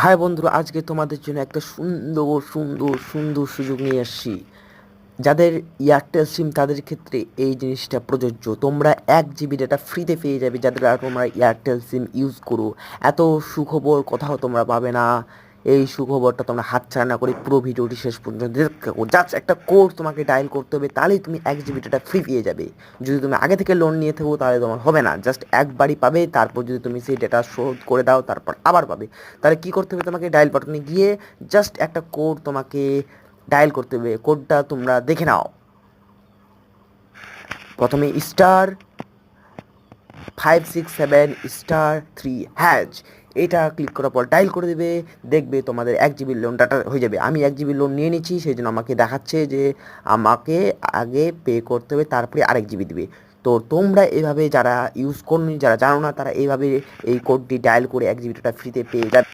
High বন্ধুরা, আজকে তোমাদের জন্য একটা সুন্দর সুন্দর সুন্দর সুযোগ নিয়ে আসছি। যাদের এয়ারটেল সিম তাদের ক্ষেত্রে এই জিনিসটা প্রযোজ্য। তোমরা 1 জিবি ডেটা ফ্রিতে পেয়ে যাবে যাদের তোমরা এয়ারটেল সিম ইউজ করো। এত সুখবর কোথাও তোমরা পাবে না। এই সুখবরটা তোমরা হাতছাড়া না করে পুরো ভিডিওটি শেষ পর্যন্ত দেখতে থাকো। জাস্ট একটা কোড তোমাকে ডায়াল করতে হবে, তাহলেই তুমি 1 জিবি ডেটা ফ্রি পেয়ে যাবে। যদি তুমি আগে থেকে লোন নিয়ে থাকো তাহলে তোমার হবে না, জাস্ট একবারই পাবে। তারপর যদি তুমি সেই ডেটা শোধ করে দাও তারপর আবার পাবে। তাহলে কী করতে হবে, তোমাকে ডায়াল বাটনে গিয়ে জাস্ট একটা কোড তোমাকে ডায়াল করতে হবে। কোডটা তোমরা দেখে নাও। প্রথমে *567*3# এটা ক্লিক করার পর ডায়াল করে দেবে। দেখবে তোমাদের 1 জিবির লোন ডাটা হয়ে যাবে। আমি 1 জিবির লোন নিয়ে নিচ্ছি, সেই জন্য আমাকে দেখাচ্ছে যে আমাকে আগে পে করতে হবে, তারপরে আরেক জিবি দিবে। তো তোমরা এভাবে যারা ইউজ করনি, যারা জানো না, তারা এইভাবে এই কোডটি ডায়াল করে 1 জিবি ডাটা ফ্রিতে পেয়ে যাবে।